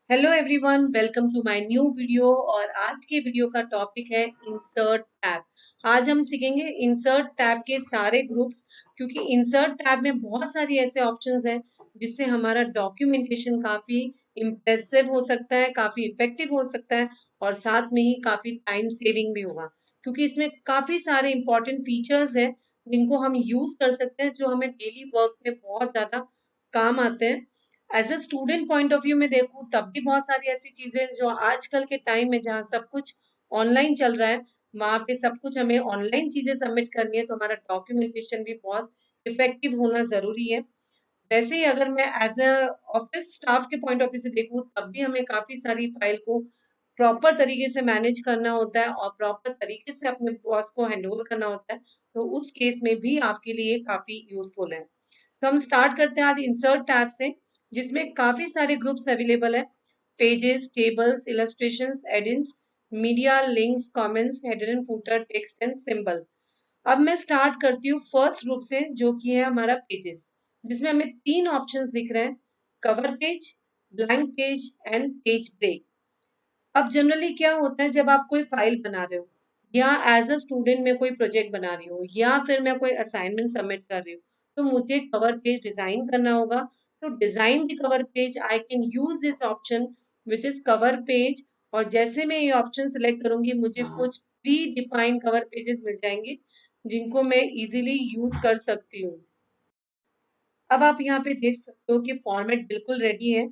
Hello everyone, welcome to my new video. और आज के वीडियो का टॉपिक है इंसर्ट टैब। आज हम सीखेंगे इंसर्ट टैब के सारे ग्रुप्स, क्योंकि इंसर्ट टैब में बहुत सारी ऐसे ऑप्शंस हैं जिससे हमारा डॉक्यूमेंटेशन काफ़ी इम्प्रेसिव हो सकता है, काफ़ी इफेक्टिव हो सकता है और साथ में ही काफ़ी टाइम सेविंग भी होगा, क्योंकि इसमें काफ़ी सारे इंपॉर्टेंट फीचर्स हैं जिनको हम यूज़ कर सकते हैं, जो हमें डेली वर्क में बहुत ज़्यादा काम आते हैं। As a student point of view में देखूं तब भी बहुत सारी ऐसी चीजें जो आजकल के टाइम में जहाँ सब कुछ ऑनलाइन चल रहा है, वहां पे सब कुछ हमें ऑनलाइन चीजें सबमिट करनी है, तो हमारा डॉक्यूमेंटेशन भी बहुत इफेक्टिव होना जरूरी है। वैसे ही अगर मैं एज अ ऑफिस स्टाफ के पॉइंट ऑफ व्यू से देखूं तब भी हमें काफी सारी फाइल को प्रॉपर तरीके से मैनेज करना होता है और प्रॉपर तरीके से अपने बॉस को हैंडओवर करना होता है, तो उस केस में भी आपके लिए काफी यूजफुल है। तो हम स्टार्ट करते हैं आज इंसर्ट टैब से, जिसमें काफी सारे ग्रुप्स अवेलेबल है। Pages, tables, illustrations, add ins, media, links, comments, header and footer, text and symbol. अब मैं स्टार्ट करती हूँ फर्स्ट ग्रुप से, जो कि है हमारा पेजेस, जिसमें हमें तीन ऑप्शंस दिख रहे हैं: cover page, blank page and page break. अब जनरली क्या होता है, जब आप कोई फाइल बना रहे हो या एज अ स्टूडेंट मैं कोई प्रोजेक्ट बना रही हूँ या फिर मैं कोई असाइनमेंट सबमिट कर रही हूँ, तो मुझे कवर पेज डिजाइन करना होगा। तो design the cover page, I can use this option which is cover page. और जैसे मैं ये ऑप्शन सिलेक्ट करूंगी, मुझे कुछ प्री डिफाइंड कवर पेजेस मिल जाएंगे जिनको मैं इजीली यूज कर सकती हूँ। अब आप यहाँ पे देख सकते हो कि फॉर्मेट बिल्कुल रेडी है।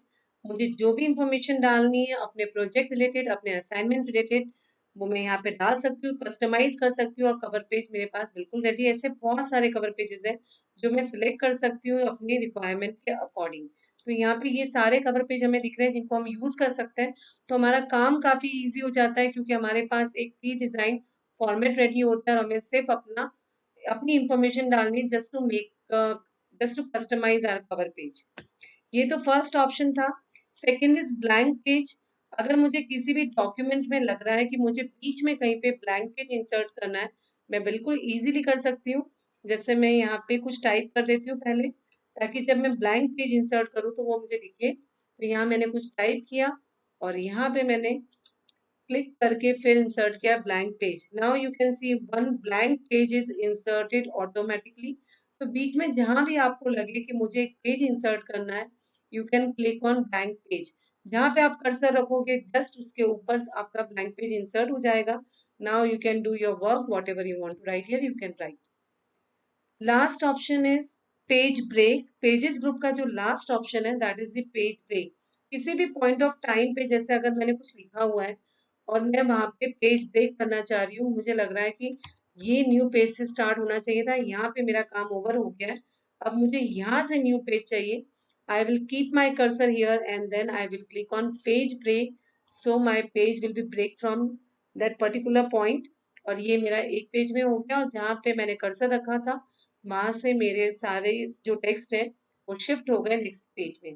मुझे जो भी इंफॉर्मेशन डालनी है अपने प्रोजेक्ट रिलेटेड, अपने असाइनमेंट रिलेटेड, वो मैं यहाँ पे डाल सकती हूँ, कस्टमाइज कर सकती हूँ और कवर पेज मेरे पास बिल्कुल रेडी है। ऐसे बहुत सारे कवर पेजेस हैं जो मैं सिलेक्ट कर सकती हूँ अपनी रिक्वायरमेंट के अकॉर्डिंग। तो यहाँ पे ये सारे कवर पेज हमें दिख रहे हैं जिनको हम यूज कर सकते हैं। तो हमारा काम काफी ईजी हो जाता है, क्योंकि हमारे पास एक प्री डिजाइन फॉर्मेट रेडी होता है और हमें सिर्फ अपनी इंफॉर्मेशन डालनी है, just to customize our cover page. ये तो फर्स्ट ऑप्शन था। Second is blank page. अगर मुझे किसी भी डॉक्यूमेंट में लग रहा है कि मुझे बीच में कहीं पे ब्लैंक पेज इंसर्ट करना है, मैं बिल्कुल इजीली कर सकती हूँ। जैसे मैं यहाँ पे कुछ टाइप कर देती हूँ पहले, ताकि जब मैं ब्लैंक पेज इंसर्ट करूँ तो वो मुझे दिखे। तो यहाँ मैंने कुछ टाइप किया और यहाँ पे मैंने क्लिक करके फिर इंसर्ट किया blank page. Now you can see one blank page is inserted automatically. तो बीच में जहां भी आपको लगे कि मुझे एक पेज इंसर्ट करना है, you can click on blank page. जहां पे आप कर्सर रखोगे जस्ट उसके ऊपर आपका ब्लैंक पेज इंसर्ट हो जाएगा। Now you can do your work whatever you want to write here, you can write. Last option is page break. Pages group का जो लास्ट ऑप्शन है that is the page break. किसी भी point of time पे, जैसे अगर मैंने कुछ लिखा हुआ है और मैं वहां पे पेज ब्रेक करना चाह रही हूँ, मुझे लग रहा है कि ये न्यू पेज से स्टार्ट होना चाहिए था, यहाँ पे मेरा काम ओवर हो गया है, अब मुझे यहाँ से न्यू पेज चाहिए। I will keep my cursor here and then I will click on page break, so my page will be break from that particular point. और ये मेरा एक पेज में हो गया, और जहाँ पे मैंने कर्सर रखा था वहां से मेरे सारे जो टेक्स्ट है वो शिफ्ट हो गए नेक्स्ट पेज में।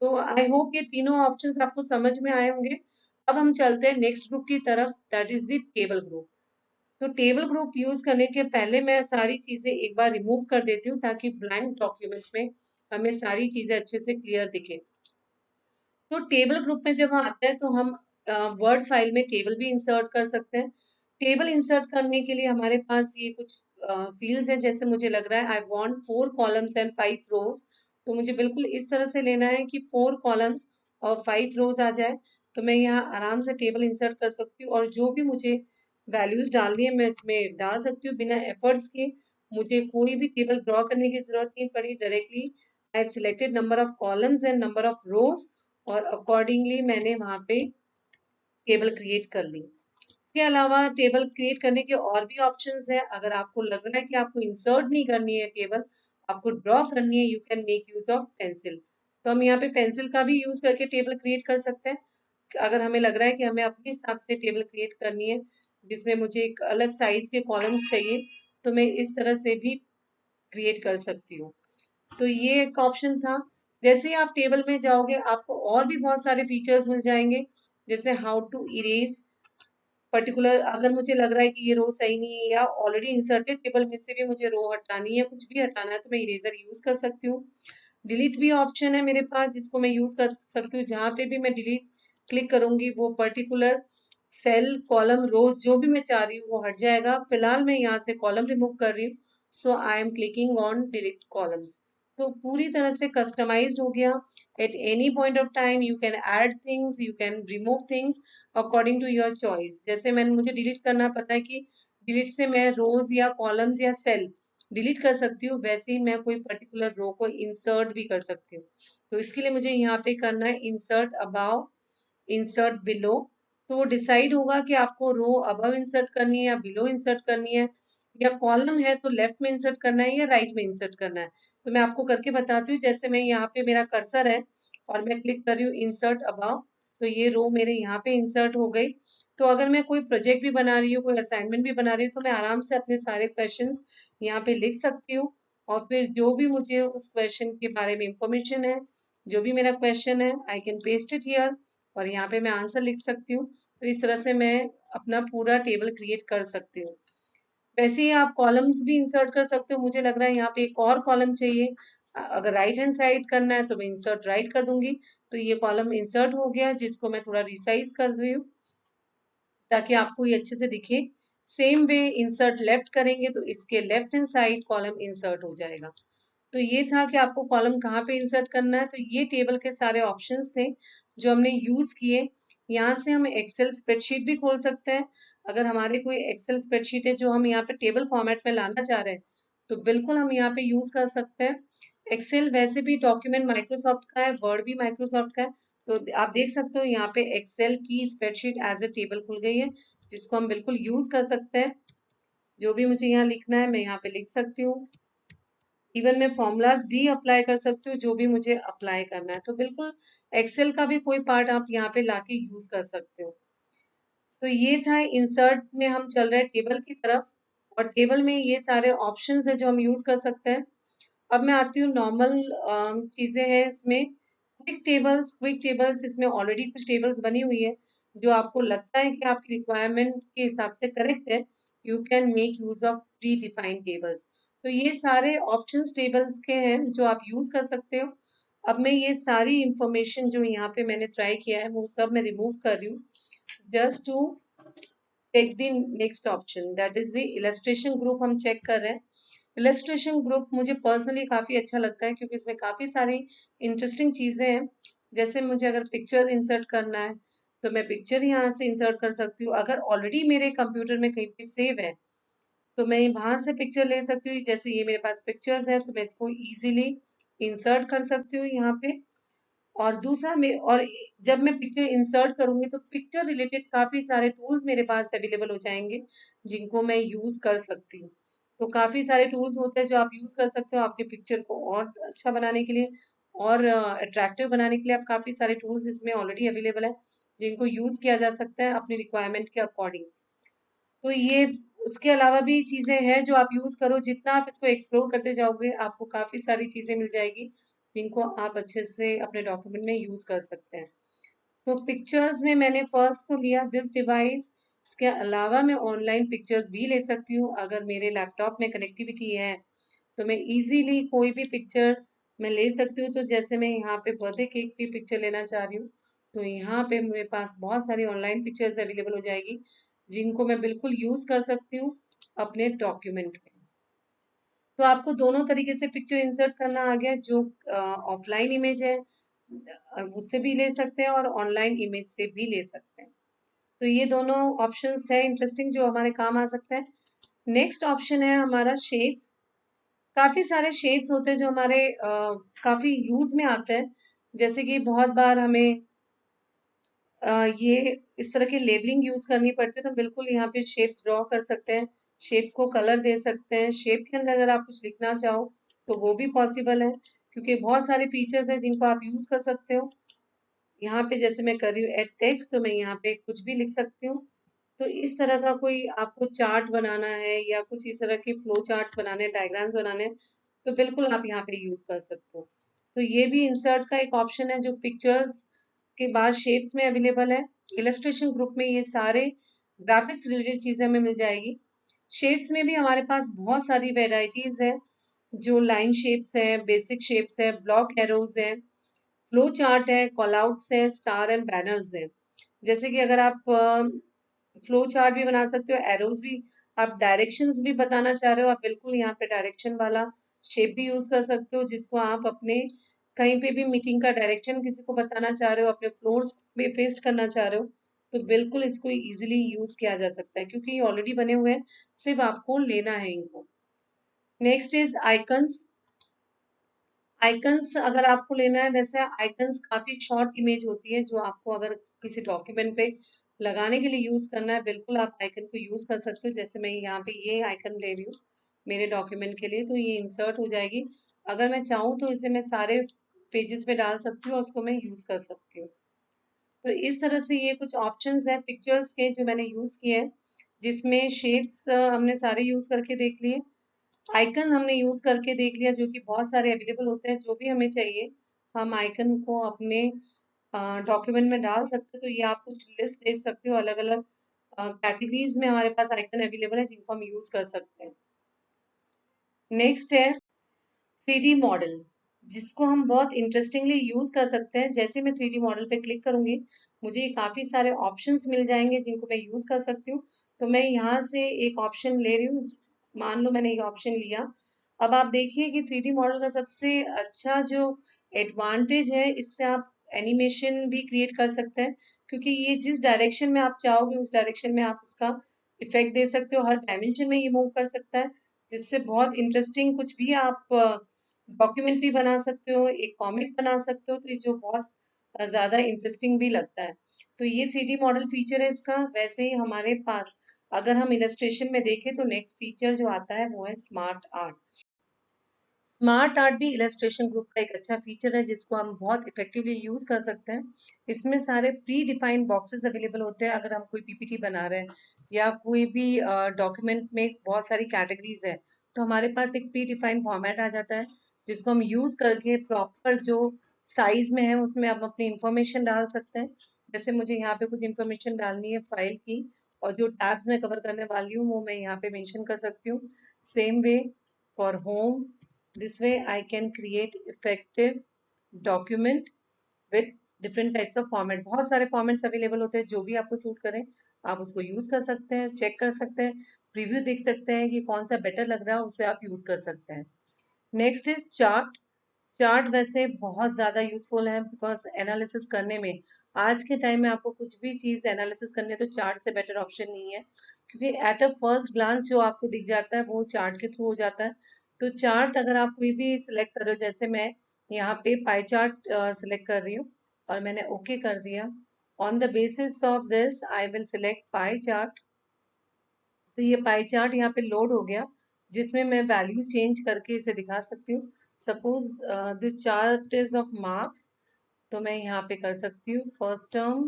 तो आई होप ये तीनों ऑप्शंस आपको समझ में आए होंगे। अब हम चलते हैं नेक्स्ट ग्रुप की तरफ, that is the table group. तो टेबल ग्रुप यूज करने के पहले मैं सारी चीजें एक बार रिमूव कर देती हूँ, ताकि ब्लैंक डॉक्यूमेंट में हमें सारी चीजें अच्छे से क्लियर दिखे। तो टेबल ग्रुप में जब हम आते हैं तो हम वर्ड फाइल में टेबल भी इंसर्ट कर सकते हैं। टेबल इंसर्ट करने के लिए हमारे पास ये कुछ फील्ड्स हैं। जैसे मुझे लग रहा है आई वांट 4 कॉलम्स एंड 5 रोज, तो मुझे बिल्कुल इस तरह से लेना है कि 4 कॉलम्स और 5 रोज आ जाए। तो मैं यहाँ आराम से टेबल इंसर्ट कर सकती हूँ और जो भी मुझे वैल्यूज डालनी है मैं इसमें डाल सकती हूँ बिना एफर्ट्स के। मुझे कोई भी टेबल ड्रॉ करने की जरूरत नहीं पड़ी, directly I have selected number of columns and number of रोज और अकॉर्डिंगली मैंने वहां पे टेबल क्रिएट कर ली। इसके अलावा टेबल क्रिएट करने के और भी ऑप्शंस है। अगर आपको लग रहा है कि आपको इंसर्ट नहीं करनी है टेबल, आपको ड्रॉ करनी है, you can make use of pencil. तो हम यहाँ पे पेंसिल का भी यूज करके टेबल क्रिएट कर सकते हैं। अगर हमें लग रहा है कि हमें अपने हिसाब से टेबल क्रिएट करनी है जिसमें मुझे एक अलग साइज के कॉलम्स चाहिए, तो मैं इस तरह से भी क्रिएट कर सकती हूँ। तो ये एक ऑप्शन था। जैसे ही आप टेबल में जाओगे आपको और भी बहुत सारे फीचर्स मिल जाएंगे, जैसे हाउ टू इरेज पर्टिकुलर। अगर मुझे लग रहा है कि ये रो सही नहीं है या ऑलरेडी इंसर्टेड टेबल में से भी मुझे रो हटानी है, कुछ भी हटाना है, तो मैं इरेजर यूज कर सकती हूँ। डिलीट भी ऑप्शन है मेरे पास जिसको मैं यूज कर सकती हूँ। जहाँ पे भी मैं डिलीट क्लिक करूंगी वो पर्टिकुलर सेल, कॉलम, रोज जो भी मैं चाह रही हूँ वो हट जाएगा। फिलहाल मैं यहाँ से कॉलम रिमूव कर रही हूँ, so I am clicking on delete columns. तो पूरी तरह से कस्टमाइज्ड हो गया। At any point of time you can add things, you can remove things according to your choice. जैसे मैंने मुझे डिलीट करना पता है कि डिलीट से मैं रोज या कॉलम्स या सेल डिलीट कर सकती हूँ, वैसे ही मैं कोई पर्टिकुलर रो को इंसर्ट भी कर सकती हूँ। तो इसके लिए मुझे यहाँ पे करना है इंसर्ट अबाव, इंसर्ट बिलो। तो वो डिसाइड होगा कि आपको रो अबव इंसर्ट करनी है या बिलो इंसर्ट करनी है, या कॉलम है तो लेफ्ट में इंसर्ट करना है या राइट में इंसर्ट करना है। तो मैं आपको करके बताती हूँ। जैसे मैं यहाँ पे मेरा कर्सर है और मैं क्लिक कर रही हूँ इंसर्ट अबव, तो ये रो मेरे यहाँ पे इंसर्ट हो गई। तो अगर मैं कोई प्रोजेक्ट भी बना रही हूँ, कोई असाइनमेंट भी बना रही हूँ, तो मैं आराम से अपने सारे क्वेश्चंस यहाँ पे लिख सकती हूँ। और फिर जो भी मुझे उस क्वेश्चन के बारे में इंफॉर्मेशन है, जो भी मेरा क्वेश्चन है, I can paste it here और यहाँ पे मैं आंसर लिख सकती हूँ। तो इस तरह से मैं अपना पूरा टेबल क्रिएट कर सकती हूँ। वैसे ही आप कॉलम्स भी इंसर्ट कर सकते हो। मुझे लग रहा है यहाँ पे एक और कॉलम चाहिए। अगर राइट हैंड साइड करना है तो मैं इंसर्ट राइट कर दूंगी। तो ये कॉलम इंसर्ट हो गया, जिसको मैं थोड़ा रिसाइज कर रही हूँ ताकि आपको ये अच्छे से दिखे। सेम वे इंसर्ट लेफ्ट करेंगे तो इसके left hand side column insert हो जाएगा। तो ये था कि आपको कॉलम कहाँ पे इंसर्ट करना है। तो ये टेबल के सारे ऑप्शंस थे जो हमने यूज किए। यहाँ से हम एक्सेल स्प्रेडशीट भी खोल सकते हैं। अगर हमारे कोई एक्सेल स्प्रेडशीट है जो हम यहाँ पे टेबल फॉर्मेट में लाना चाह रहे हैं, तो बिल्कुल हम यहाँ पे यूज कर सकते हैं। एक्सेल वैसे भी डॉक्यूमेंट माइक्रोसॉफ्ट का है, वर्ड भी माइक्रोसॉफ्ट का है। तो आप देख सकते हो यहाँ पे एक्सेल की स्प्रेडशीट एज ए टेबल खुल गई है, जिसको हम बिल्कुल यूज कर सकते हैं। जो भी मुझे यहाँ लिखना है मैं यहाँ पे लिख सकती हूँ। इवन मैं फॉर्मूलाज भी अप्लाई कर सकती हूँ जो भी मुझे अप्लाई करना है। तो बिल्कुल एक्सेल का भी कोई पार्ट आप यहाँ पे लाके यूज कर सकते हो। तो ये था इंसर्ट में हम चल रहे हैं टेबल की तरफ, और टेबल में ये सारे ऑप्शंस है जो हम यूज कर सकते हैं। अब मैं आती हूँ नॉर्मल चीजें हैं इसमें। क्विक टेबल्स इसमें ऑलरेडी कुछ टेबल्स बनी हुई है जो आपको लगता है कि आपकी रिक्वायरमेंट के हिसाब से करेक्ट है, you can make use of pre defined tables. तो ये सारे ऑप्शंस टेबल्स के हैं जो आप यूज कर सकते हो। अब मैं ये सारी इंफॉर्मेशन जो यहाँ पे मैंने ट्राई किया है वो सब मैं रिमूव कर रही हूँ, just to take the next option, that is the illustration group हम चेक कर रहे हैं। इलस्ट्रेशन ग्रुप मुझे पर्सनली काफ़ी अच्छा लगता है क्योंकि इसमें काफ़ी सारी इंटरेस्टिंग चीज़ें हैं। जैसे मुझे अगर पिक्चर इंसर्ट करना है तो मैं पिक्चर यहाँ से इंसर्ट कर सकती हूँ। अगर ऑलरेडी मेरे कंप्यूटर में कहीं पे सेव है तो मैं वहाँ से पिक्चर ले सकती हूँ। जैसे ये मेरे पास पिक्चर्स है तो मैं इसको इजीली इंसर्ट कर सकती हूँ यहाँ पे। और दूसरा मैं, और जब मैं पिक्चर इंसर्ट करूंगी तो पिक्चर रिलेटेड काफी सारे टूल्स मेरे पास अवेलेबल हो जाएंगे जिनको मैं यूज कर सकती हूँ। तो काफी सारे टूल्स होते हैं जो आप यूज कर सकते हो आपके पिक्चर को और अच्छा बनाने के लिए और अट्रैक्टिव बनाने के लिए। आप काफी सारे टूल्स इसमें ऑलरेडी अवेलेबल है जिनको यूज किया जा सकता है अपनी रिक्वायरमेंट के अकॉर्डिंग। तो ये उसके अलावा भी चीजें हैं जो आप यूज करो। जितना आप इसको एक्सप्लोर करते जाओगे आपको काफी सारी चीजें मिल जाएगी जिनको आप अच्छे से अपने डॉक्यूमेंट में यूज कर सकते हैं। तो पिक्चर्स में मैंने फर्स्ट तो लिया दिस डिवाइस। इसके अलावा मैं ऑनलाइन पिक्चर्स भी ले सकती हूँ। अगर मेरे लैपटॉप में कनेक्टिविटी है तो मैं इजीली कोई भी पिक्चर मैं ले सकती हूँ। तो जैसे मैं यहाँ पे बर्थडे केक की पिक्चर लेना चाह रही हूँ तो यहाँ पे मेरे पास बहुत सारी ऑनलाइन पिक्चर्स अवेलेबल हो जाएगी जिनको मैं बिल्कुल यूज कर सकती हूँ अपने डॉक्यूमेंट में। तो आपको दोनों तरीके से पिक्चर इंसर्ट करना आ गया। जो ऑफलाइन इमेज है उससे भी ले सकते हैं और ऑनलाइन इमेज से भी ले सकते हैं। तो ये दोनों ऑप्शंस है इंटरेस्टिंग जो हमारे काम आ सकते हैं। नेक्स्ट ऑप्शन है हमारा शेप्स। काफी सारे शेप्स होते हैं जो हमारे काफी यूज में आते हैं। जैसे कि बहुत बार हमें ये इस तरह की लेबलिंग यूज करनी पड़ती है तो बिल्कुल यहाँ पे शेप्स ड्रॉ कर सकते हैं, शेप्स को कलर दे सकते हैं। शेप के अंदर अगर आप कुछ लिखना चाहो तो वो भी पॉसिबल है क्योंकि बहुत सारे फीचर्स हैं जिनको आप यूज कर सकते हो। यहाँ पे जैसे मैं कर रही हूँ एड टेक्स्ट तो मैं यहाँ पे कुछ भी लिख सकती हूँ। तो इस तरह का कोई आपको चार्ट बनाना है या कुछ इस तरह के फ्लो चार्ट्स बनाने हैं, डायग्राम्स बनाने हैं, तो बिल्कुल आप यहाँ पे यूज कर सकते हो। तो ये भी इंसर्ट का एक ऑप्शन है जो पिक्चर्स के बाद शेप्स में अवेलेबल है। इलस्ट्रेशन ग्रुप में ये सारे ग्राफिक्स रिलेटेड चीजें हमें मिल जाएगी। शेप्स में भी हमारे पास बहुत सारी वेराइटीज है, जो लाइन शेप्स है, बेसिक शेप्स है, ब्लॉक एरोज है, फ्लो चार्ट है, कॉल आउट्स है, स्टार एंड बैनर्स है। जैसे कि अगर आप फ्लो चार्ट भी बना सकते हो, एरोज भी, आप डायरेक्शंस भी बताना चाह रहे हो, आप बिल्कुल यहाँ पे डायरेक्शन वाला शेप भी यूज कर सकते हो, जिसको आप अपने कहीं पे भी मीटिंग का डायरेक्शन किसी को बताना चाह रहे हो, अपने फ्लोर्स पे पेस्ट करना चाह रहे हो, तो बिल्कुल इसको इजीली यूज किया जा सकता है, क्योंकि ये ऑलरेडी बने हुए हैं, सिर्फ आपको लेना है इनको। Next is icons. आइकन्स अगर आपको लेना है, वैसे आइकन्स काफी शॉर्ट इमेज होती है, जो आपको अगर किसी डॉक्यूमेंट पे लगाने के लिए यूज करना है, बिल्कुल आप आइकन को यूज कर सकते हो। जैसे मैं यहाँ पे ये आइकन ले रही हूँ मेरे डॉक्यूमेंट के लिए, तो ये इंसर्ट हो जाएगी। अगर मैं चाहूँ तो इसे मैं सारे पेजेस पे डाल सकती हूँ और उसको मैं यूज कर सकती हूँ। तो इस तरह से ये कुछ ऑप्शंस हैं पिक्चर्स के जो मैंने यूज किए हैं, जिसमें शेड्स हमने सारे यूज करके देख लिए, आइकन हमने यूज करके देख लिया, जो कि बहुत सारे अवेलेबल होते हैं, जो भी हमें चाहिए हम आइकन को अपने डॉक्यूमेंट में डाल सकते हो। तो ये आप कुछ लिस्ट देख सकते हो, अलग अलग कैटेगरीज में हमारे पास आइकन अवेलेबल है, जिनको हम यूज कर सकते हैं। नेक्स्ट है 3D मॉडल, जिसको हम बहुत इंटरेस्टिंगली यूज कर सकते हैं। जैसे मैं 3D मॉडल पे क्लिक करूंगी, मुझे काफी सारे ऑप्शंस मिल जाएंगे जिनको मैं यूज कर सकती हूँ। तो मैं यहाँ से एक ऑप्शन ले रही हूँ, मान लो मैंने ये ऑप्शन लिया। अब आप देखिए कि 3D मॉडल का सबसे अच्छा जो एडवांटेज है, इससे आप एनिमेशन भी क्रिएट कर सकते हैं, क्योंकि ये जिस डायरेक्शन में आप चाहोगे उस डायरेक्शन में आप उसका इफेक्ट दे सकते हो, हर डायमेंशन में ये मूव कर सकता है, जिससे बहुत इंटरेस्टिंग कुछ भी आप डॉक्यूमेंट्री बना सकते हो, एक कॉमिक बना सकते हो, तो ये जो बहुत ज़्यादा इंटरेस्टिंग भी लगता है। तो ये 3D मॉडल फीचर है इसका। वैसे ही हमारे पास अगर हम इलस्ट्रेशन में देखें, तो नेक्स्ट फीचर जो आता है वो है स्मार्ट आर्ट। स्मार्ट आर्ट भी इलस्ट्रेशन ग्रुप का एक अच्छा फीचर है, जिसको हम बहुत इफेक्टिवली यूज कर सकते हैं। इसमें सारे प्री डिफाइंड बॉक्सेस अवेलेबल होते हैं। अगर हम कोई पीपीटी बना रहे हैं या कोई भी डॉक्यूमेंट में बहुत सारी कैटेगरीज है, तो हमारे पास एक प्री डिफाइंड फॉर्मेट आ जाता है, जिसको हम यूज करके प्रॉपर जो साइज में है उसमें हम अपनी इंफॉर्मेशन डाल सकते हैं। जैसे मुझे यहाँ पे कुछ इंफॉर्मेशन डालनी है फाइल की, और जो टैब्स मैं कवर करने वाली हूँ वो मैं यहाँ पे मेंशन कर सकती हूँ। Same way for home, this way I can create effective document with different types of format। बहुत सारे फॉर्मेट्स अवेलेबल होते हैं, जो भी आपको सूट करें आप उसको यूज कर सकते हैं, चेक कर सकते हैं, प्रीव्यू देख सकते हैं कि कौन सा बेटर लग रहा है, उसे आप यूज कर सकते हैं। Next is chart. चार्ट वैसे बहुत ज़्यादा यूजफुल है, बिकॉज एनालिसिस करने में आज के टाइम में आपको कुछ भी चीज़ एनालिसिस करनी है तो चार्ट से बेटर ऑप्शन नहीं है, क्योंकि एट अ फर्स्ट ग्लांस जो आपको दिख जाता है वो चार्ट के थ्रू हो जाता है। तो चार्ट अगर आप कोई भी सिलेक्ट कर रहे हो, जैसे मैं यहाँ पे पाई चार्ट सिलेक्ट कर रही हूँ और मैंने ओके कर दिया, on the basis of this I will select pie chart. तो ये पाई चार्ट यहाँ पे लोड हो गया, जिसमें मैं वैल्यूज चेंज करके इसे दिखा सकती हूँ। Suppose this chart is of marks, तो मैं यहाँ पे कर सकती हूँ फर्स्ट टर्म।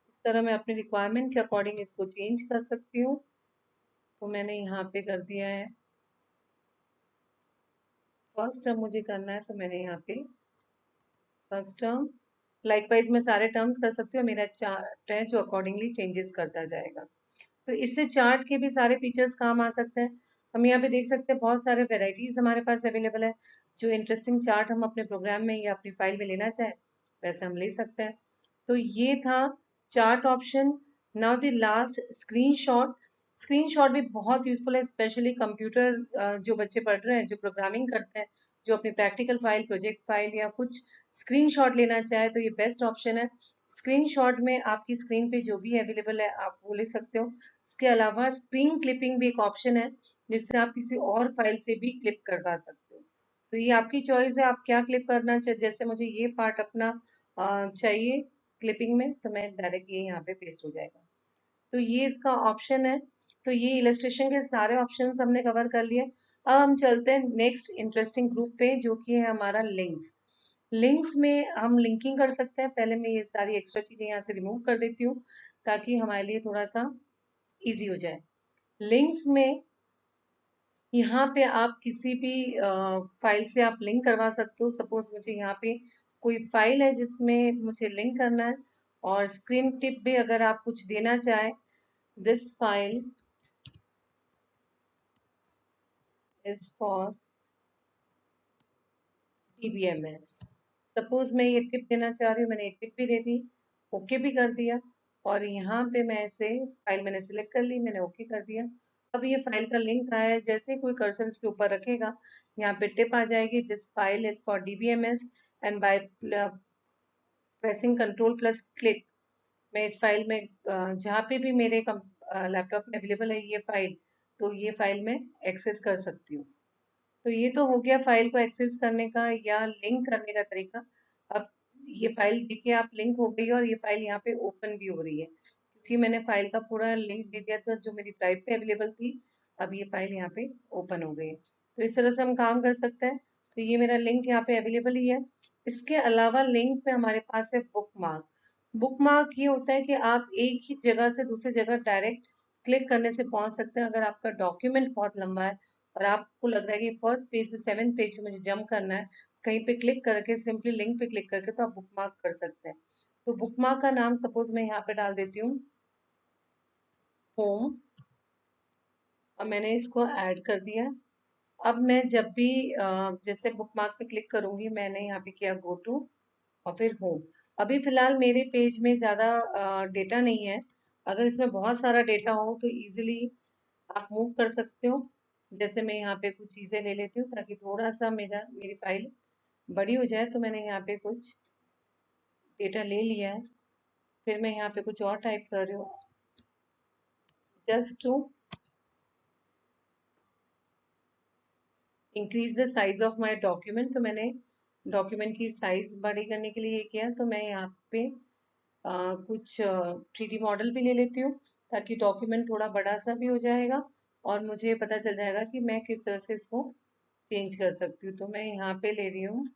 इस तरह मैं अपनी रिक्वायरमेंट के अकॉर्डिंग इसको चेंज कर सकती हूँ। तो मैंने यहाँ पे कर दिया है फर्स्ट टर्म मुझे करना है, तो मैंने यहाँ पे फर्स्ट टर्म। लाइकवाइज मैं सारे टर्म्स कर सकती हूँ, मेरा चार्ट है जो अकॉर्डिंगली चेंजेस करता जाएगा। तो इससे चार्ट के भी सारे फीचर्स काम आ सकते हैं। हम यहाँ पे देख सकते हैं बहुत सारे वेराइटीज हमारे पास अवेलेबल है। जो इंटरेस्टिंग चार्ट हम अपने प्रोग्राम में या अपनी फाइल में लेना चाहे, वैसे हम ले सकते हैं। तो ये था chart option. Now the last, screenshot. Screenshot भी बहुत यूजफुल है, स्पेशली कंप्यूटर जो बच्चे पढ़ रहे हैं, जो प्रोग्रामिंग करते हैं, जो अपनी प्रैक्टिकल फाइल, प्रोजेक्ट फाइल या कुछ स्क्रीनशॉट लेना चाहे, तो ये बेस्ट ऑप्शन है। स्क्रीनशॉट में आपकी स्क्रीन पे जो भी अवेलेबल है आप वो ले सकते हो। इसके अलावा स्क्रीन क्लिपिंग भी एक ऑप्शन है, जिससे आप किसी और फाइल से भी क्लिप करवा सकते हो। तो ये आपकी चॉइस है, आप क्या क्लिप करना चाहिए। जैसे मुझे ये पार्ट अपना चाहिए क्लिपिंग में, तो मैं डायरेक्ट ये यहाँ पे पेस्ट हो जाएगा। तो ये इसका ऑप्शन है। तो ये इलस्ट्रेशन के सारे ऑप्शंस हमने कवर कर लिए। अब हम चलते हैं नेक्स्ट इंटरेस्टिंग ग्रुप पे, जो कि है हमारा लिंक्स। लिंक्स में हम लिंकिंग कर सकते हैं। पहले मैं ये सारी एक्स्ट्रा चीजें यहाँ से रिमूव कर देती हूँ, ताकि हमारे लिए थोड़ा सा इजी हो जाए। लिंक्स में यहाँ पे आप किसी भी फाइल से आप लिंक करवा सकते हो। सपोज मुझे यहाँ पे कोई फाइल है जिसमें मुझे लिंक करना है, और स्क्रीन टिप भी अगर आप कुछ देना चाहे, this file is for TBMS। Suppose मैं ये टिप देना चाह रही हूँ, मैंने एक टिप भी दे दी, ओके भी कर दिया, और यहाँ पे मैं ऐसे फाइल मैंने सिलेक्ट कर ली, मैंने ओके कर दिया। अब ये फाइल का लिंक आया है, जैसे कोई कर्सर इसके ऊपर रखेगा यहाँ पे टिप आ जाएगी, this file is for DBMS and by pressing control plus click मैं इस फाइल में जहाँ पे भी मेरे लैपटॉप में अवेलेबल है ये फाइल, तो ये फाइल मैं एक्सेस कर सकती हूँ। तो ये तो हो गया फाइल को एक्सेस करने का या लिंक करने का तरीका। अब ये फाइल देखिए आप लिंक हो गई है और ये फाइल यहाँ पे ओपन भी हो रही है, क्योंकि मैंने फाइल का पूरा लिंक दे दिया था जो मेरी ड्राइव पे अवेलेबल थी। अब ये फाइल यहाँ पे ओपन हो गई है। तो इस तरह से हम काम कर सकते हैं। तो ये मेरा लिंक यहाँ पे अवेलेबल ही है। इसके अलावा लिंक पे हमारे पास है बुकमार्क। बुकमार्क ये होता है कि आप एक ही जगह से दूसरी जगह डायरेक्ट क्लिक करने से पहुंच सकते हैं। अगर आपका डॉक्यूमेंट बहुत लंबा है और आपको लग रहा है कि फर्स्ट पेज से सेवेंथ पेज पे मुझे जंप करना है, कहीं पे क्लिक करके सिंपली लिंक पे क्लिक करके, तो आप बुकमार्क कर सकते हैं। तो बुकमार्क का नाम सपोज मैं यहाँ पे डाल देती हूँ होम। अब मैंने इसको ऐड कर दिया। अब मैं जब भी जैसे बुकमार्क पे क्लिक करूंगी, मैंने यहाँ पे किया गो टू और फिर होम। अभी फिलहाल मेरे पेज में ज़्यादा डेटा नहीं है। अगर इसमें बहुत सारा डेटा हो तो इजीली आप मूव कर सकते हो। जैसे मैं यहाँ पे कुछ चीज़ें ले लेती हूँ ताकि थोड़ा सा मेरी फाइल बड़ी हो जाए। तो मैंने यहाँ पे कुछ डेटा ले लिया है। फिर मैं यहाँ पे कुछ और टाइप कर रही हूँ just to increase the size of my document. तो मैंने डॉक्यूमेंट की साइज बड़ी करने के लिए ये किया। तो मैं यहाँ पे कुछ 3D मॉडल भी ले लेती हूँ ताकि डॉक्यूमेंट थोड़ा बड़ा सा भी हो जाएगा और मुझे पता चल जाएगा कि मैं किस तरह से इसको चेंज कर सकती हूँ। तो मैं यहाँ पे ले रही हूँ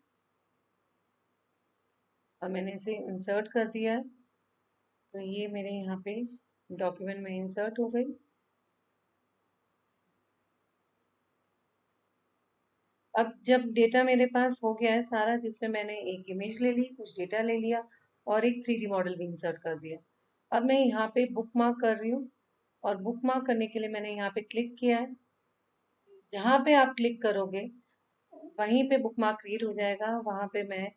और मैंने इसे इंसर्ट कर दिया है। तो ये मेरे यहाँ पे डॉक्यूमेंट में इंसर्ट हो गई। अब जब डेटा मेरे पास हो गया है सारा, जिसमें मैंने एक इमेज ले ली, कुछ डेटा ले लिया और एक 3D मॉडल भी इंसर्ट कर दिया। अब मैं यहाँ पे बुक मार्क कर रही हूँ और बुक मार्क करने के लिए मैंने यहाँ पे क्लिक किया है। जहाँ पे आप क्लिक करोगे वहीं पे बुक मार्क क्रिएट हो जाएगा। वहां पे मैं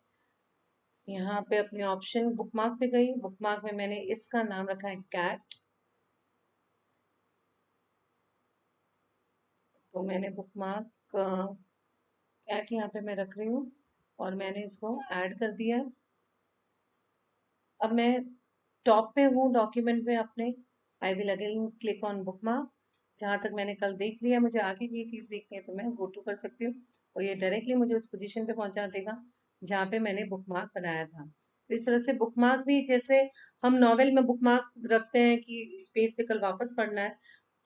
यहाँ पे अपने ऑप्शन बुक मार्क पे गई। बुक मार्क में मैंने इसका नाम रखा है कैट। तो मैंने बुक मार्क कैट यहाँ पे मैं रख रही हूँ और मैंने इसको ऐड कर दिया। अब मैं टॉप पे हूँ डॉक्यूमेंट में अपने। I will again click on book mark. जहाँ तक मैंने कल देख लिया, मुझे आगे की चीज़ देखनी है तो मैं गो टू कर सकती हूँ और ये डायरेक्टली मुझे उस पोजीशन पे पहुंचा देगा जहाँ पे मैंने बुक मार्क बनाया था। तो इस तरह से बुक मार्क भी, जैसे हम नॉवेल में बुक मार्क रखते हैं कि इस पेज से कल वापस पढ़ना है,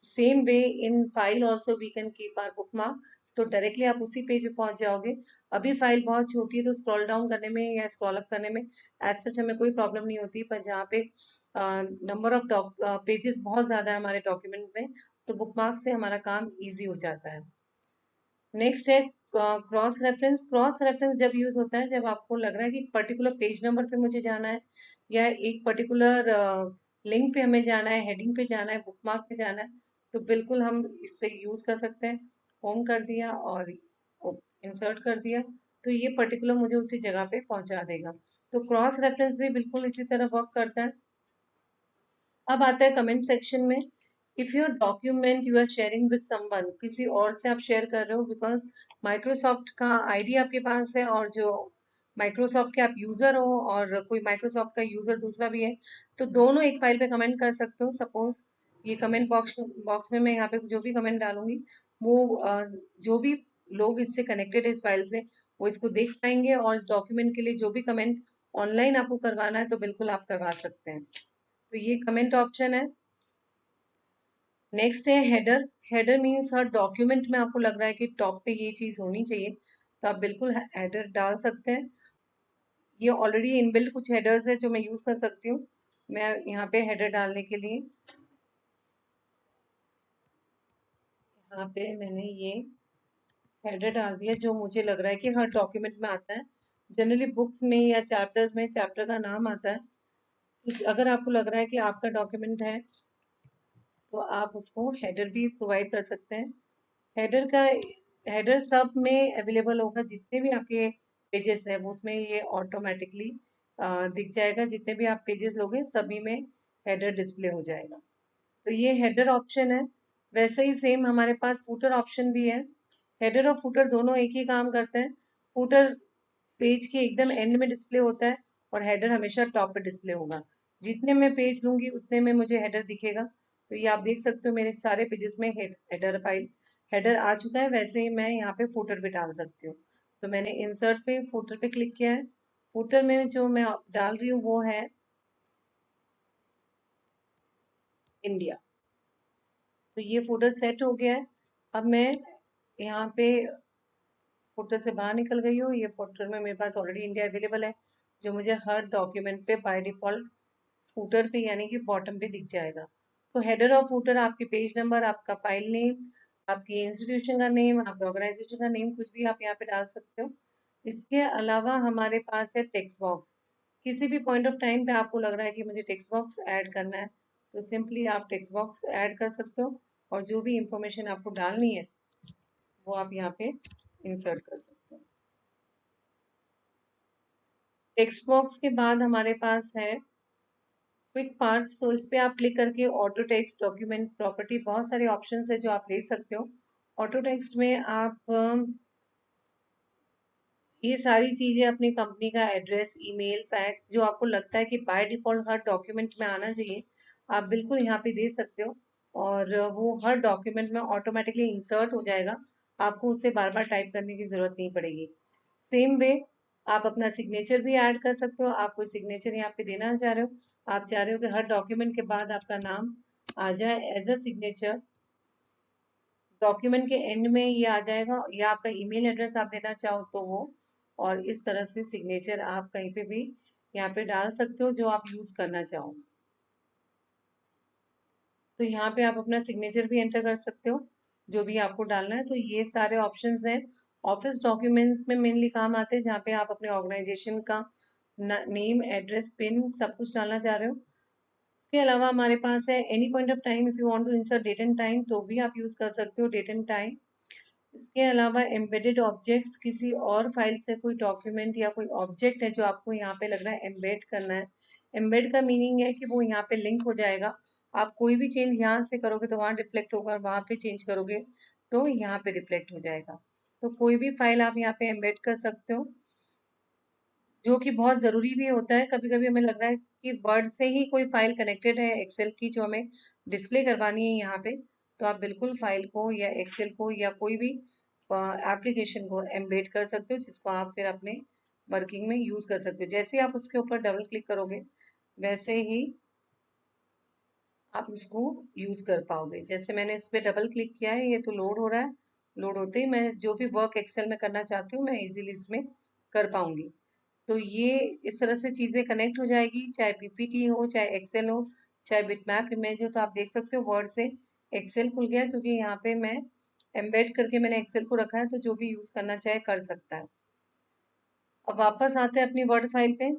same way in file also we can keep our bookmark. तो डायरेक्टली आप उसी पेज पे पहुंच जाओगे। अभी फाइल बहुत छोटी है तो स्क्रॉल डाउन करने में या स्क्रॉल अप करने में एज सच हमें कोई प्रॉब्लम नहीं होती, पर जहाँ पे नंबर ऑफ पेजेस बहुत ज़्यादा है हमारे डॉक्यूमेंट में, तो बुकमार्क से हमारा काम इजी हो जाता है। नेक्स्ट है क्रॉस रेफरेंस। क्रॉस रेफरेंस जब यूज होता है जब आपको लग रहा है कि पर्टिकुलर पेज नंबर पे मुझे जाना है या एक पर्टिकुलर लिंक पे हमें जाना है, हेडिंग पे जाना है, बुकमार्क पे जाना है, तो बिल्कुल हम इससे यूज कर सकते हैं। होम कर दिया और इंसर्ट कर दिया, तो ये पर्टिकुलर मुझे उसी जगह पे पहुंचा देगा। तो क्रॉस रेफरेंस भी बिल्कुल इसी तरह वर्क करता है। अब आता है कमेंट सेक्शन में। If your document you are sharing with someone, किसी और से आप शेयर कर रहे हो, बिकॉज माइक्रोसॉफ्ट का आईडी आपके पास है और जो माइक्रोसॉफ्ट के आप यूजर हो और कोई माइक्रोसॉफ्ट का यूजर दूसरा भी है, तो दोनों एक फाइल पे कमेंट कर सकते हो। सपोज ये कमेंट बॉक्स बॉक्स में मैं यहाँ पे जो भी कमेंट डालूंगी वो जो भी लोग इससे कनेक्टेड है इस फाइल से, वो इसको देख पाएंगे और इस डॉक्यूमेंट के लिए जो भी कमेंट ऑनलाइन आपको करवाना है तो बिल्कुल आप करवा सकते हैं। तो ये कमेंट ऑप्शन है। नेक्स्ट है हेडर। हेडर मीन्स हर डॉक्यूमेंट में आपको लग रहा है कि टॉप पे ये चीज़ होनी चाहिए, तो आप बिल्कुल हेडर डाल सकते हैं। ये ऑलरेडी इनबिल्ट कुछ हेडर्स है जो मैं यूज़ कर सकती हूँ। मैं यहाँ पे हेडर डालने के लिए यहाँ पे मैंने ये हेडर डाल दिया जो मुझे लग रहा है कि हर डॉक्यूमेंट में आता है। जनरली बुक्स में या चैप्टर्स में चैप्टर का नाम आता है। तो अगर आपको लग रहा है कि आपका डॉक्यूमेंट है तो आप उसको हेडर भी प्रोवाइड कर सकते हैं। हेडर का हेडर सब में अवेलेबल होगा, जितने भी आपके पेजेस है वो उसमें ये ऑटोमेटिकली दिख जाएगा। जितने भी आप पेजेस लोगे सभी में हेडर डिस्प्ले हो जाएगा। तो ये हेडर ऑप्शन है। वैसे ही सेम हमारे पास फूटर ऑप्शन भी है। हेडर और फूटर दोनों एक ही काम करते हैं। फूटर पेज के एकदम एंड में डिस्प्ले होता है और हेडर हमेशा टॉप पे डिस्प्ले होगा। जितने मैं पेज लूंगी उतने में मुझे हेडर दिखेगा। तो ये आप देख सकते हो मेरे सारे पेजेस में हेडर फाइल हेडर आ चुका है। वैसे ही मैं यहाँ पे फूटर भी डाल सकती हूँ। तो मैंने इंसर्ट पे फूटर पे क्लिक किया है। फूटर में जो मैं डाल रही हूँ वो है इंडिया। तो ये फूटर सेट हो गया है। अब मैं यहाँ पे फुटर से बाहर निकल गई हूँ। ये फुटर में मेरे पास ऑलरेडी इंडिया अवेलेबल है, जो मुझे हर डॉक्यूमेंट पे बाय डिफॉल्ट फुटर पे यानी कि बॉटम पे दिख जाएगा। तो हेडर और फुटर आपकी पेज नंबर, आपका फाइल नेम, आपकी इंस्टीट्यूशन का नेम, आपके ऑर्गेनाइजेशन का नेम, कुछ भी आप यहाँ पे डाल सकते हो। इसके अलावा हमारे पास है टेक्स्ट बॉक्स। किसी भी पॉइंट ऑफ टाइम पे आपको लग रहा है कि मुझे टेक्स्ट बॉक्स ऐड करना है, तो सिंपली आप टेक्स्ट बॉक्स ऐड कर सकते हो और जो भी इंफॉर्मेशन आपको डालनी है वो आप यहाँ पे इंसर्ट कर सकते हो। टेक्स्ट बॉक्स के बाद हमारे पास है क्विक पार्ट्स। तो इस पे आप क्लिक करके ऑटो टेक्स्ट, डॉक्यूमेंट प्रॉपर्टी, बहुत सारे ऑप्शंस है जो आप ले सकते हो। ऑटो टेक्स्ट में आप ये सारी चीजें अपनी कंपनी का एड्रेस, ईमेल, फैक्स, जो आपको लगता है कि बाय डिफॉल्ट हर डॉक्यूमेंट में आना चाहिए, आप बिल्कुल यहाँ पे दे सकते हो और वो हर डॉक्यूमेंट में ऑटोमेटिकली इंसर्ट हो जाएगा। आपको उसे बार बार टाइप करने की जरूरत नहीं पड़ेगी। सेम वे आप अपना सिग्नेचर भी ऐड कर सकते हो। आप कोई सिग्नेचर यहाँ पे देना चाह रहे हो, आप चाह रहे हो कि हर डॉक्यूमेंट के बाद आपका नाम आ जाए एज अ सिग्नेचर, डॉक्यूमेंट के एंड में ये आ जाएगा, या आपका ईमेल एड्रेस आप देना चाहो तो वो, और इस तरह से सिग्नेचर आप कहीं पे भी यहाँ पे डाल सकते हो जो आप यूज करना चाहो। तो यहाँ पे आप अपना सिग्नेचर भी एंटर कर सकते हो जो भी आपको डालना है। तो ये सारे ऑप्शंस हैं। ऑफिस डॉक्यूमेंट में मेनली काम आते हैं जहाँ पे आप अपने ऑर्गेनाइजेशन का नेम, एड्रेस, पिन सब कुछ डालना चाह रहे हो। इसके अलावा हमारे पास है any point of time, if you want to insert date and time तो भी आप यूज कर सकते हो डेट एंड टाइम। इसके अलावा एम्बेडेड ऑब्जेक्ट्स, किसी और फाइल से कोई डॉक्यूमेंट या कोई ऑब्जेक्ट है जो आपको यहाँ पे लग रहा है एम्बेड करना है। एम्बेड का मीनिंग है कि वो यहाँ पे लिंक हो जाएगा। आप कोई भी चेंज यहाँ से करोगे तो वहाँ रिफ्लेक्ट होगा, वहाँ पे चेंज करोगे तो यहाँ पे रिफ्लेक्ट हो जाएगा। तो कोई भी फाइल आप यहाँ पे एम्बेड कर सकते हो, जो कि बहुत ज़रूरी भी होता है। कभी कभी हमें लग रहा है कि वर्ड से ही कोई फाइल कनेक्टेड है एक्सेल की जो हमें डिस्प्ले करवानी है यहाँ पे, तो आप बिल्कुल फाइल को या एक्सेल को या कोई भी एप्लीकेशन को एम्बेड कर सकते हो, जिसको आप फिर अपने वर्किंग में यूज़ कर सकते हो। जैसे ही आप उसके ऊपर डबल क्लिक करोगे वैसे ही आप उसको यूज़ कर पाओगे। जैसे मैंने इस पे डबल क्लिक किया है, ये तो लोड हो रहा है। लोड होते ही मैं जो भी वर्क एक्सेल में करना चाहती हूँ मैं इजीली इसमें कर पाऊंगी। तो ये इस तरह से चीज़ें कनेक्ट हो जाएगी, चाहे पीपीटी हो, चाहे एक्सेल हो, चाहे बिटमैप इमेज हो। तो आप देख सकते हो वर्ड से एक्सेल खुल गया क्योंकि यहाँ पे मैं एम्बेड करके मैंने एक्सेल को रखा है, तो जो भी यूज़ करना चाहे कर सकता है। अब वापस आते हैं अपनी वर्ड फाइल पे,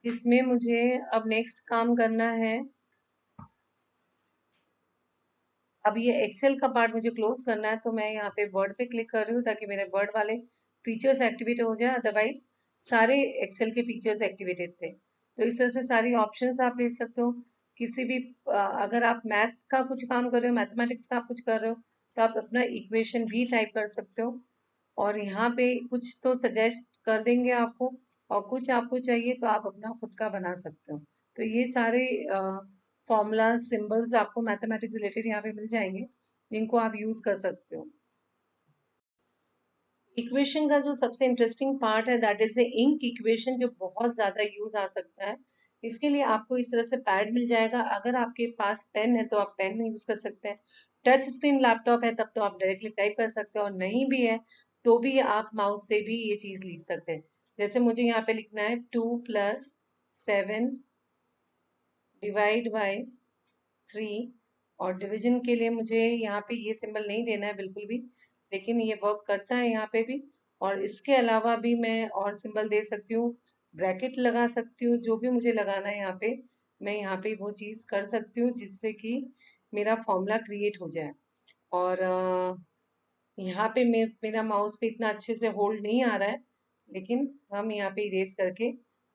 जिसमें मुझे अब नेक्स्ट काम करना है। अब ये एक्सेल का पार्ट मुझे क्लोज करना है, तो मैं यहाँ पे वर्ड पे क्लिक कर रही हूँ ताकि मेरे वर्ड वाले फीचर्स एक्टिवेट हो जाए। अदरवाइज सारे एक्सेल के फीचर्स एक्टिवेटेड थे। तो इस तरह से सारी ऑप्शंस आप ले सकते हो। किसी भी अगर आप मैथ का कुछ काम कर रहे हो, मैथमेटिक्स का आप कुछ कर रहे हो, तो आप अपना इक्वेशन भी टाइप कर सकते हो और यहाँ पे कुछ तो सजेस्ट कर देंगे आपको, और कुछ आपको चाहिए तो आप अपना खुद का बना सकते हो। तो ये सारे फॉर्मूला सिंबल्स आपको मैथमेटिक्स रिलेटेड यहाँ पे मिल जाएंगे, जिनको आप यूज कर सकते हो। इक्वेशन का जो सबसे इंटरेस्टिंग पार्ट है that is the ink equation, जो बहुत ज्यादा यूज आ सकता है। इसके लिए आपको इस तरह से पैड मिल जाएगा। अगर आपके पास पेन है तो आप पेन यूज कर सकते हैं। टच स्क्रीन लैपटॉप है तब तो आप डायरेक्टली टाइप कर सकते हो, और नहीं भी है तो भी आप माउस से भी ये चीज लिख सकते हैं। जैसे मुझे यहाँ पे लिखना है 2+7 डिवाइड बाय 3, और डिवीजन के लिए मुझे यहाँ पे ये सिंबल नहीं देना है बिल्कुल भी, लेकिन ये वर्क करता है यहाँ पे भी। और इसके अलावा भी मैं और सिंबल दे सकती हूँ, ब्रैकेट लगा सकती हूँ, जो भी मुझे लगाना है यहाँ पे मैं यहाँ पे वो चीज़ कर सकती हूँ, जिससे कि मेरा फॉर्मूला क्रिएट हो जाए। और यहाँ पे मेरा माउस पे इतना अच्छे से होल्ड नहीं आ रहा है, लेकिन हम यहाँ पे इरेज करके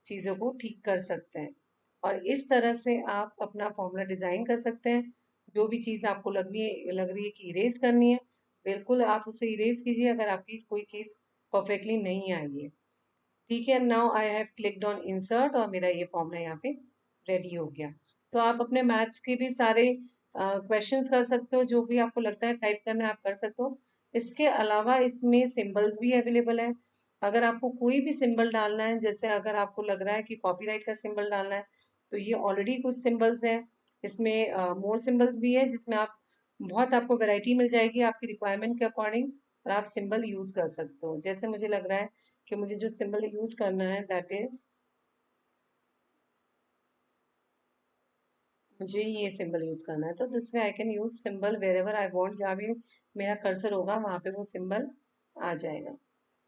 चीज़ों को ठीक कर सकते हैं। और इस तरह से आप अपना फॉर्मूला डिज़ाइन कर सकते हैं। जो भी चीज़ आपको लग रही है कि इरेज करनी है, बिल्कुल आप उसे इरेज कीजिए अगर आपकी कोई चीज़ परफेक्टली नहीं आई है। ठीक है, now I have clicked on insert और मेरा ये फॉर्मूला यहाँ पे रेडी हो गया। तो आप अपने मैथ्स के भी सारे क्वेश्चंस कर सकते हो, जो भी आपको लगता है टाइप करना है आप कर सकते हो। इसके अलावा इसमें सिंबल्स भी अवेलेबल है। अगर आपको कोई भी सिंबल डालना है, जैसे अगर आपको लग रहा है कि कॉपीराइट का सिंबल डालना है, तो ये ऑलरेडी कुछ सिंबल्स हैं। इसमें मोर सिंबल्स भी है, जिसमें आप बहुत आपको वैरायटी मिल जाएगी आपकी रिक्वायरमेंट के अकॉर्डिंग, और आप सिंबल यूज कर सकते हो। जैसे मुझे लग रहा है कि मुझे जो सिंबल यूज करना है, दैट इज, मुझे ये सिंबल यूज करना है। तो this way I can use symbol wherever I want, जहाँ भी मेरा कर्सर होगा वहां पे वो सिंबल आ जाएगा।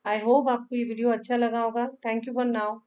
आई होप आपको ये वीडियो अच्छा लगा होगा। Thank you for now.